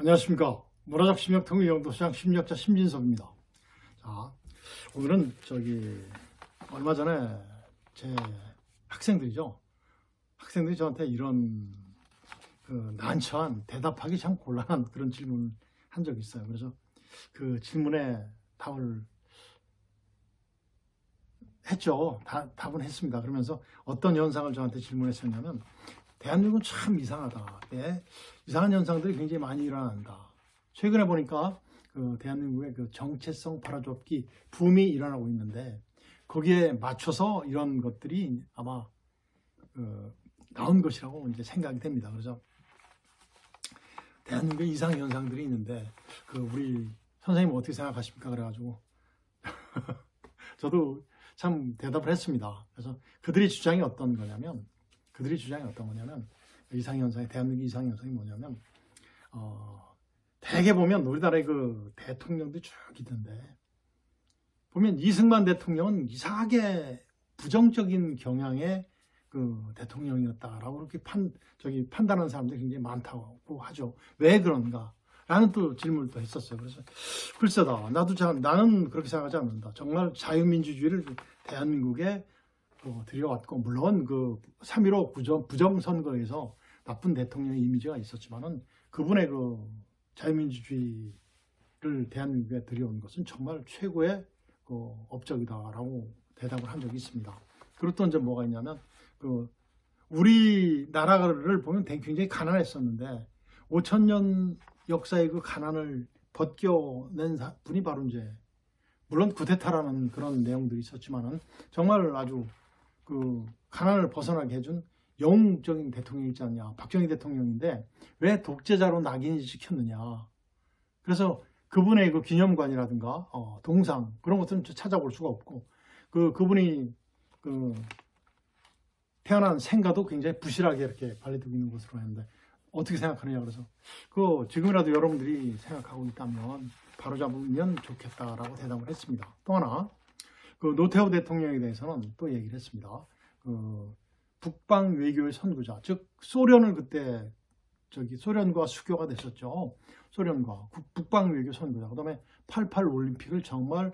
안녕하십니까. 문화적 심리학 통일영도시장 심리학자 심진석입니다. 자, 오늘은 얼마 전에 제 학생들이죠. 학생들이 저한테 이런 난처한 대답하기 참 곤란한 그런 질문을 한 적이 있어요. 그래서 그 질문에 답을 했죠. 답은 했습니다. 그러면서 어떤 현상을 저한테 질문했었냐면, 대한민국은 참 이상하다. 이상한 현상들이 굉장히 많이 일어난다. 최근에 보니까 대한민국의 정체성 바로잡기 붐이 일어나고 있는데, 거기에 맞춰서 이런 것들이 아마 나온 것이라고 이제 생각이 됩니다. 그래서 대한민국에 이상 현상들이 있는데 우리 선생님 어떻게 생각하십니까? 그래가지고 저도 참 대답을 했습니다. 그래서 그들의 주장이 어떤 거냐면, 이상현상이, 대한민국 이상현상이 뭐냐면, 대개 보면 우리나라의 대통령들이 쭉 있던데, 보면 이승만 대통령은 이상하게 부정적인 경향의 대통령이었다라고 그렇게 판단하는 사람들이 굉장히 많다고 하죠. 왜 그런가? 라는 또 질문을 또 했었어요. 그래서 글쎄다, 나는 그렇게 생각하지 않는다. 정말 자유민주주의를 대한민국에 들여왔고, 물론 3.15 부정선거에서 나쁜 대통령의 이미지가 있었지만은, 그분의 자유민주주의를 대한민국에 들여온 것은 정말 최고의 업적이다라고 대답을 한 적이 있습니다. 그리고 또 이제 뭐가 있냐면, 우리나라를 보면 굉장히 가난했었는데 5,000년 역사의 가난을 벗겨낸 분이 바로 이제, 물론 쿠데타라는 그런 내용들이 있었지만은 정말 아주 가난을 벗어나게 해준 영웅적인 대통령이 있지 않냐. 박정희 대통령인데 왜 독재자로 낙인이 찍혔느냐. 그래서 그분의 기념관이라든가 동상, 그런 것들은 찾아볼 수가 없고, 그분이 태어난 생가도 굉장히 부실하게 이렇게 관리되고 있는 것으로 하는데 어떻게 생각하느냐. 그래서 지금이라도 여러분들이 생각하고 있다면 바로잡으면 좋겠다라고 대답을 했습니다. 또 하나, 노태우 대통령에 대해서는 또 얘기를 했습니다. 북방 외교의 선구자, 즉 소련을 그때 소련과 수교가 됐었죠. 소련과 북방 외교 선구자. 그다음에 88 올림픽을 정말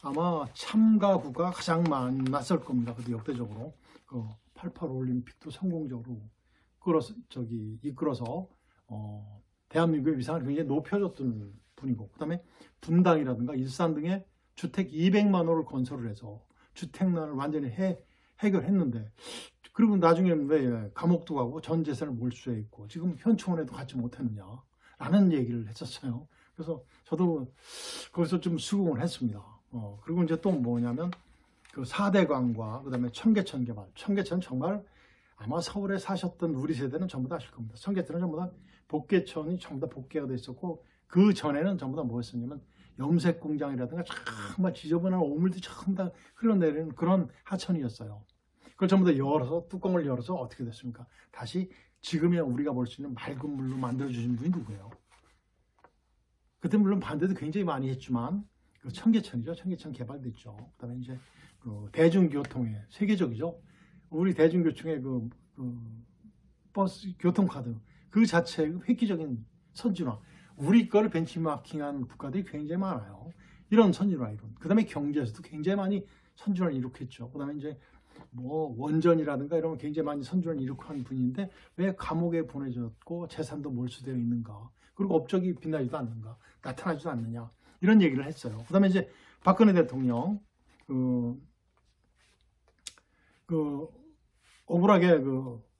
아마 참가국가 가장 많았을 겁니다. 그때 역대적으로 88 올림픽도 성공적으로 이끌어서 대한민국의 위상을 굉장히 높여줬던 분이고, 그다음에 분당이라든가 일산 등의 주택 200만 호를 건설을 해서 주택난을 완전히 해결했는데, 그리고 나중에는 왜 감옥도 가고 전 재산을 몰수해 있고 지금 현충원에도 갖지 못했느냐라는 얘기를 했었어요. 그래서 저도 거기서 좀 수긍을 했습니다. 그리고 이제 또 뭐냐면 4대강과 그다음에 청계천 개발. 청계천 정말 아마 서울에 사셨던 우리 세대는 전부 다 아실 겁니다. 청계천은 전부 다 복개천이 전부 다 복개가 돼 있었고, 그 전에는 전부 다 뭐였었냐면 염색 공장이라든가 정말 지저분한 오물들이 전부 다 흘러내리는 그런 하천이었어요. 그걸 전부 다 뚜껑을 열어서 어떻게 됐습니까? 다시 지금의 우리가 볼 수 있는 맑은 물로 만들어주신 분이 누구예요? 그때 물론 반대도 굉장히 많이 했지만 청계천이죠. 청계천 개발됐죠. 그다음에 이제 대중교통의 세계적이죠. 우리 대중교통의 버스 교통카드 그 자체의 획기적인 선진화, 우리 거를 벤치마킹한 국가들이 굉장히 많아요. 이런 선진화 이론. 그다음에 경제에서도 굉장히 많이 선진화를 일으켰죠. 그다음에 이제 원전이라든가 이런 거 굉장히 많이 선진화를 일으킨 분인데 왜 감옥에 보내졌고 재산도 몰수되어 있는가? 그리고 업적이 빛나지도 않는가? 나타나지도 않느냐? 이런 얘기를 했어요. 그다음에 이제 박근혜 대통령 억울하게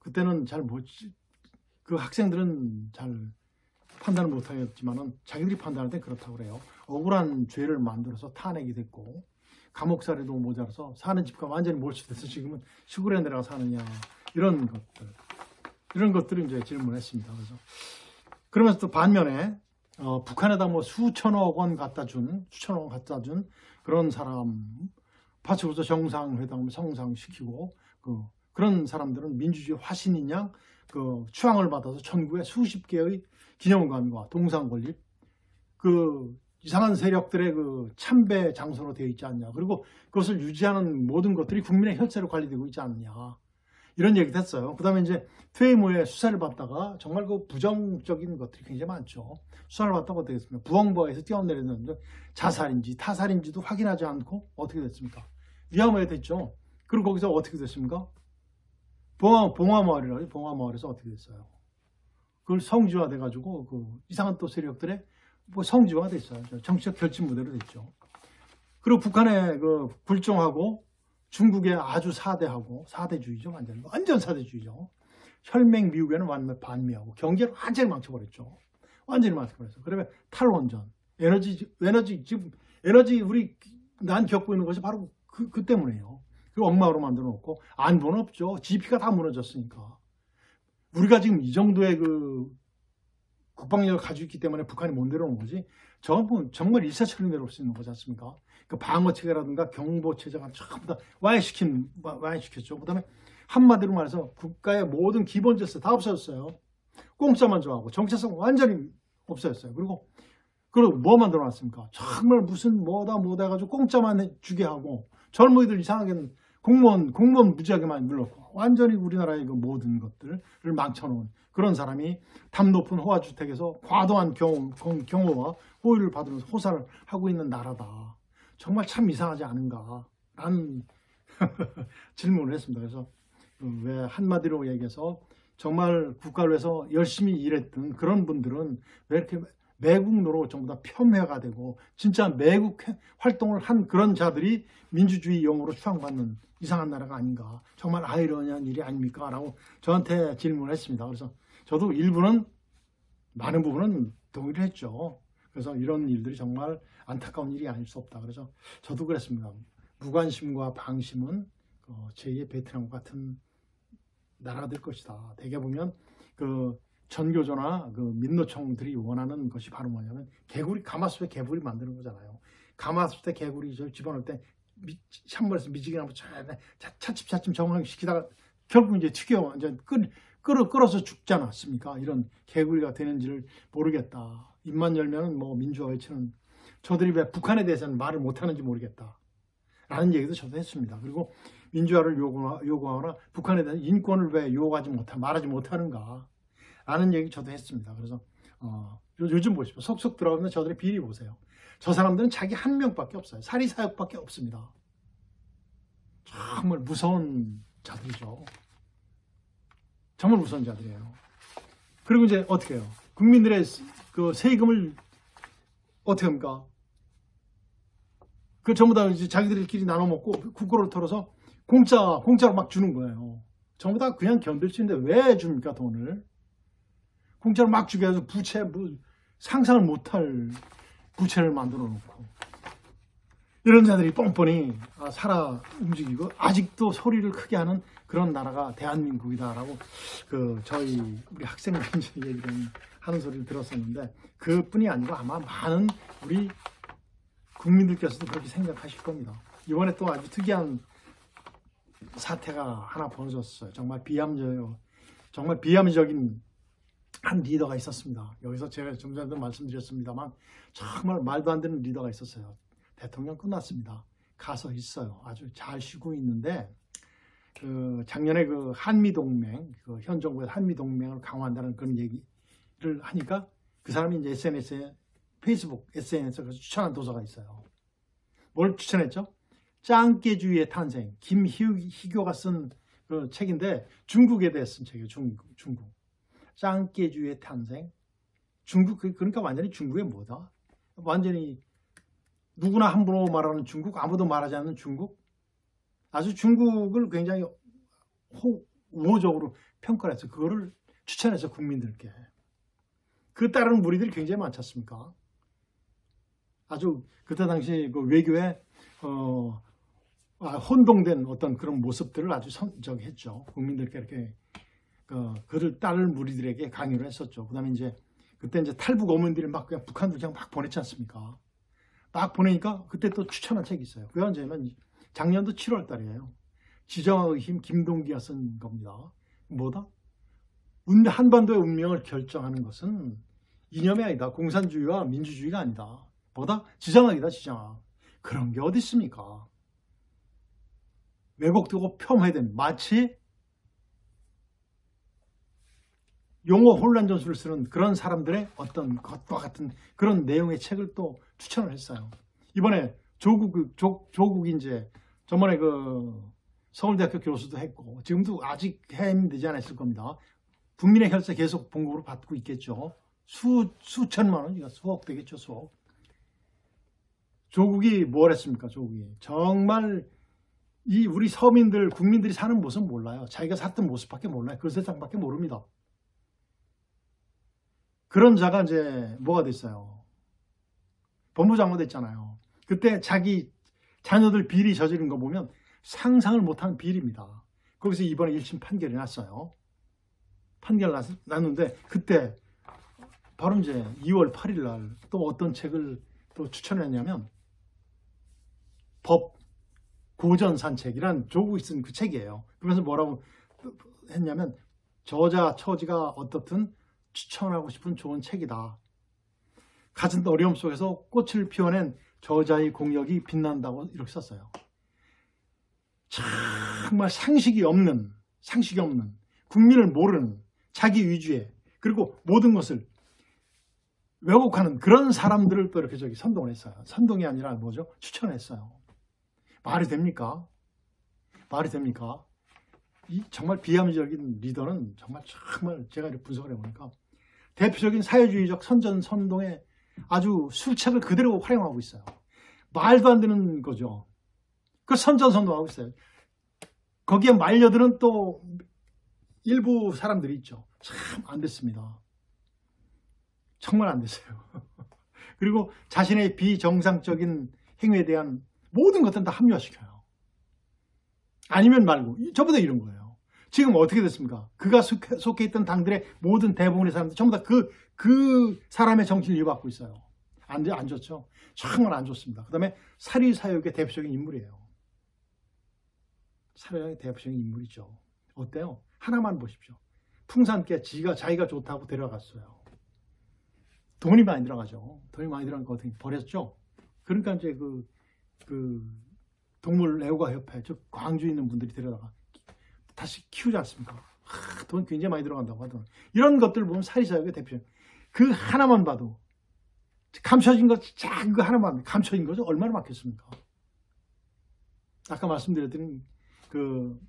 그때는 학생들은 잘 판단을 못하겠지만은 자기들이 판단할 때 그렇다고 그래요. 억울한 죄를 만들어서 탄핵이 됐고 감옥살이도 모자라서 사는 집과 완전히 몰수돼서 지금은 시골에 내려가 사느냐, 이런 것들을 이제 질문했습니다. 그러면서 또 반면에 북한에다 수천억 원 갖다 준 그런 사람, 파치부터 정상회담을 성상시키고 그런 사람들은 민주주의 화신인 양 추앙을 받아서 전국에 수십 개의 기념관과 동상 건립, 이상한 세력들의 참배 장소로 되어 있지 않냐. 그리고 그것을 유지하는 모든 것들이 국민의 혈세로 관리되고 있지 않느냐. 이런 얘기도 했어요. 그 다음에 이제 퇴임 후에 수사를 받다가 정말 그 부정적인 것들이 굉장히 많죠. 수사를 받다가 어떻게 됐습니까? 부엉부에서 뛰어내렸는데 자살인지 타살인지도 확인하지 않고 어떻게 됐습니까? 위암에 됐죠. 그리고 거기서 어떻게 됐습니까? 봉화마을이라고 봉화마을에서 어떻게 됐어요? 그걸 성지화 돼가지고 그 이상한 또 세력들의 뭐 성지화가 됐어요. 정치적 결집 무대로 됐죠. 그리고 북한의 그 굴종하고 중국의 아주 사대주의죠. 완전 사대주의죠. 혈맹 미국에는 완전 반미하고 경제를 완전히 망쳐버렸죠. 완전히 망쳐버렸어. 그러면 탈원전, 지금 에너지 난 겪고 있는 것이 바로 그 때문이에요. 그 엉망으로 만들어 놓고 안보는 없죠. GDP가 다 무너졌으니까. 우리가 지금 이 정도의 그 국방력을 가지고 있기 때문에 북한이 못 내려오는 거지. 정말 일사천리 내려올 수 있는 거지 않습니까? 그 방어 체계라든가 경보 체제가 전부 다 와해시켰죠. 그다음에 한마디로 말해서 국가의 모든 기본 질서 다 없어졌어요. 공짜만 좋아하고 정체성 완전히 없어졌어요. 그리고 뭐 만들어 놨습니까? 정말 무슨 뭐다 해가지고 공짜만 주게 하고 젊은이들 이상하게 공무원 무지하게만 물렀고 완전히 우리나라의 그 모든 것들을 망쳐놓은 그런 사람이 담 높은 호화주택에서 과도한 경호와 호의를 받으면서 호사를 하고 있는 나라다. 정말 참 이상하지 않은가라는 질문을 했습니다. 그래서 왜 한마디로 얘기해서 정말 국가를 위해서 열심히 일했던 그런 분들은 왜 이렇게 매국노로 전부 다 폄훼가 되고 진짜 매국 활동을 한 그런 자들이 민주주의 영으로 추앙받는 이상한 나라가 아닌가. 정말 아이러니한 일이 아닙니까? 라고 저한테 질문을 했습니다. 그래서 저도 많은 부분은 동의를 했죠. 그래서 이런 일들이 정말 안타까운 일이 아닐 수 없다. 그래서 저도 그랬습니다. 무관심과 방심은 제2의 베트남과 같은 나라가 될 것이다. 대개 보면 그 전교조나 그 민노총들이 원하는 것이 바로 뭐냐면 가마솥에 개구리 만드는 거잖아요. 가마솥에 개구리 집어넣을 때 찬물에서 미지근히 한번 차츰 정화시키다가 결국 이제 이제 끓어서 죽지 않았습니까? 이런 개구리가 되는지를 모르겠다. 입만 열면은 뭐 민주화 외치는 저들이 왜 북한에 대해서는 말을 못하는지 모르겠다. 라는 얘기도 저도 했습니다. 그리고 민주화를 요구하거나 북한에 대한 인권을 왜 말하지 못하는가. 라는 얘기 저도 했습니다. 그래서 요즘 보십시오. 속속 들어가면 저들의 비리 보세요. 저 사람들은 자기 한 명밖에 없어요. 사리사욕밖에 없습니다. 정말 무서운 자들이죠. 정말 무서운 자들이에요. 그리고 이제 어떻게 해요? 국민들의 그 세금을 어떻게 합니까? 그 전부 다 이제 자기들끼리 나눠 먹고 국고를 털어서 공짜로 막 주는 거예요. 전부 다 그냥 견딜 수 있는데 왜 줍니까, 돈을? 공짜로 막 주게 해서 상상을 못할 부채를 만들어 놓고 이런 자들이 뻔뻔히 살아 움직이고 아직도 소리를 크게 하는 그런 나라가 대한민국이다라고 우리 학생들이 얘기를 하는 소리를 들었었는데 그뿐이 아니고 아마 많은 우리 국민들께서도 그렇게 생각하실 겁니다. 이번에 또 아주 특이한 사태가 하나 벌어졌어요. 정말 비합리적인 한 리더가 있었습니다. 여기서 제가 좀 전에도 말씀드렸습니다만 정말 말도 안 되는 리더가 있었어요. 대통령 끝났습니다. 가서 있어요. 아주 잘 쉬고 있는데 작년에 그 한미동맹, 현 정부의 한미동맹을 강화한다는 그런 얘기를 하니까 그 사람이 이제 SNS에서 추천한 도서가 있어요. 뭘 추천했죠? 짱깨주의의 탄생. 김희교가 쓴 그 책인데 중국에 대해 쓴 책이에요. 중국. 짱깨주의의 탄생. 그러니까 완전히 중국의 뭐다? 완전히 누구나 함부로 말하는 중국, 아무도 말하지 않는 중국. 아주 중국을 굉장히 우호적으로 평가를 해서 그거를 추천해서 국민들께. 그 따르는 무리들이 굉장히 많지 않습니까? 아주 그때 당시 그 외교에 혼동된 어떤 그런 모습들을 아주 했죠. 국민들께 이렇게 그를 따를 무리들에게 강요를 했었죠. 그다음에 그때 이제 탈북 어머니들이 막 그냥 북한으로 그냥 막 보냈지 않습니까? 막 보내니까 그때 또 추천한 책이 있어요. 그게 언제냐면 작년도 7월 달이에요. 지정학의 힘 김동기가 쓴 겁니다. 뭐다? 한반도의 운명을 결정하는 것은 이념이 아니다. 공산주의와 민주주의가 아니다. 뭐다? 지정학이다. 지정학. 그런 게 어디 있습니까? 왜곡되고 폄훼된 마치 용어 혼란 전술을 쓰는 그런 사람들의 어떤 것과 같은 그런 내용의 책을 또 추천을 했어요. 이번에 조국이 이제 저번에 그 서울대학교 교수도 했고 지금도 아직 해임되지 않았을 겁니다. 국민의 혈세 계속 봉급으로 받고 있겠죠. 수천만 원, 수억 되겠죠, 수억. 조국이 뭘 했습니까? 조국이 정말 이 우리 서민들, 국민들이 사는 모습 몰라요. 자기가 살던 모습밖에 몰라요. 그 세상밖에 모릅니다. 그런 자가 이제 뭐가 됐어요? 법무장관 됐잖아요. 그때 자기 자녀들 비리 저지른 거 보면 상상을 못하는 비리입니다. 거기서 이번에 1심 판결이 났어요. 판결 났는데 그때 바로 이제 2월 8일 날 또 어떤 책을 또 추천했냐면 법 고전 산책이란 조국이 쓴 그 책이에요. 그러면서 뭐라고 했냐면 저자 처지가 어떻든 추천하고 싶은 좋은 책이다. 같은 어려움 속에서 꽃을 피워낸 저자의 공력이 빛난다고 이렇게 썼어요. 정말 상식이 없는 국민을 모르는 자기 위주의 그리고 모든 것을 왜곡하는 그런 사람들을 또 이렇게 선동을 했어요. 선동이 아니라 뭐죠? 추천했어요. 말이 됩니까? 말이 됩니까? 이 정말 비합리적인 리더는 정말 제가 이렇게 분석을 해보니까 대표적인 사회주의적 선전선동에 아주 술책을 그대로 활용하고 있어요. 말도 안 되는 거죠. 그 선전선동하고 있어요. 거기에 말려드는 또 일부 사람들이 있죠. 참 안 됐습니다. 정말 안 됐어요. 그리고 자신의 비정상적인 행위에 대한 모든 것들은 다 합리화시켜요. 아니면 말고 전부 다 이런 거예요. 지금 어떻게 됐습니까? 그가 속해 있던 당들의 모든 대부분의 사람들 전부 다 그 사람의 정치를 이어받고 있어요. 안 좋죠? 정말 안 좋습니다. 그 다음에 사리사욕의 대표적인 인물이에요. 사리사욕의 대표적인 인물이죠. 어때요? 하나만 보십시오. 풍산께 자기가 좋다고 데려갔어요. 돈이 많이 들어가죠. 돈이 많이 들어간 거 어떻게 버렸죠? 그러니까 이제 그 동물 애호가협회, 즉 광주에 있는 분들이 데려다가 다시 키우지 않습니까? 돈 굉장히 많이 들어간다고 하더라고요. 이런 것들 보면 사리사욕의 대표. 그 하나만 봐도 감춰진 거 작은 거 하나만 감춰진 거죠. 얼마나 많겠습니까? 아까 말씀드렸던 그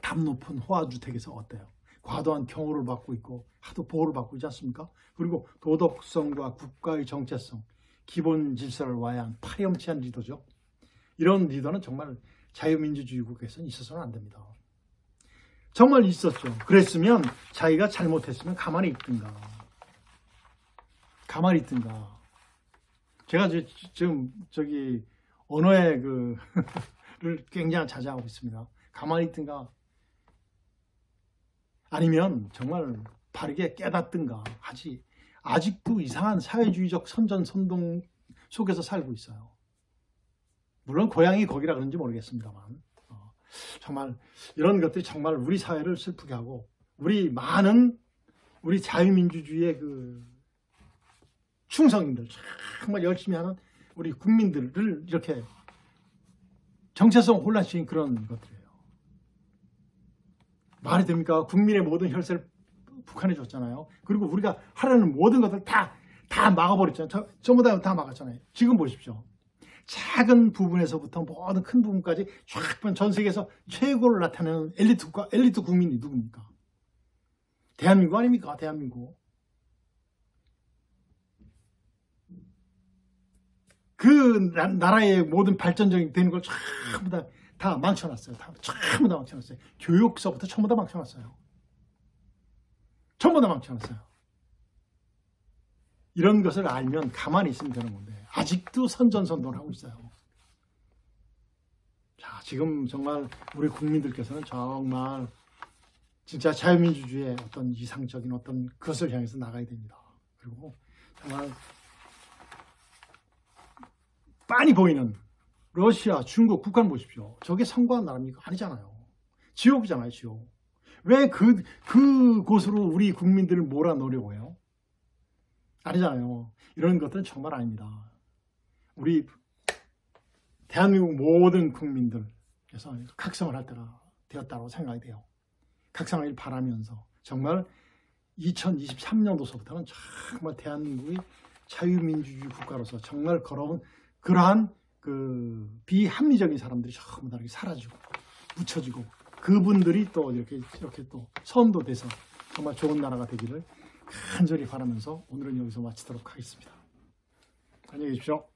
담 높은 호화주택에서 어때요? 과도한 경호를 받고 있고 하도 보호를 받고 있지 않습니까? 그리고 도덕성과 국가의 정체성, 기본 질서를 와야한 파렴치한 리더죠. 이런 리더는 정말 자유민주주의국에서는 있어서는 안 됩니다. 정말 있었죠. 그랬으면 자기가 잘못했으면 가만히 있든가. 제가 지금 언어의 를 굉장히 자제하고 있습니다. 가만히 있든가. 아니면 정말 바르게 깨닫든가 하지. 아직도 이상한 사회주의적 선전선동 속에서 살고 있어요. 물론 고향이 거기라 그런지 모르겠습니다만 정말 이런 것들이 정말 우리 사회를 슬프게 하고 우리 자유민주주의의 충성인들 정말 열심히 하는 우리 국민들을 이렇게 정체성 혼란시킨 그런 것들이에요. 말이 됩니까? 국민의 모든 혈세를 북한에 줬잖아요. 그리고 우리가 하려는 모든 것들 다 막아버렸잖아요. 전부 다 막았잖아요. 지금 보십시오. 작은 부분에서부터 모든 큰 부분까지 쫙 전 세계에서 최고를 나타내는 엘리트 국민이 누굽니까? 대한민국 아닙니까? 대한민국. 그 나라의 모든 발전적인 되는 걸 전부 다 망쳐놨어요. 전부 다 망쳐놨어요. 교육서부터 전부 다 망쳐놨어요. 전부 다 망쳐놨어요. 이런 것을 알면 가만히 있으면 되는 건데 아직도 선전선동을 하고 있어요. 자, 지금 정말 우리 국민들께서는 정말 진짜 자유민주주의의 어떤 이상적인 어떤 것을 향해서 나가야 됩니다. 그리고 정말 빤히 보이는 러시아, 중국, 북한 보십시오. 저게 성공한 나라입니까? 아니잖아요. 지옥이잖아요, 지옥. 왜 그곳으로 우리 국민들을 몰아넣으려고 해요? 아니잖아요. 이런 것들은 정말 아닙니다. 우리 대한민국 모든 국민들께서 각성을 할 때가 되었다고 생각이 돼요. 각성하길 바라면서 정말 2023년도서부터는 정말 대한민국이 자유민주주의 국가로서 정말 걸어온 그러한 그 비합리적인 사람들이 전부 다 이렇게 사라지고 묻혀지고 그분들이 또 이렇게 또 선도 돼서 정말 좋은 나라가 되기를 간절히 바라면서 오늘은 여기서 마치도록 하겠습니다. 안녕히 계십시오.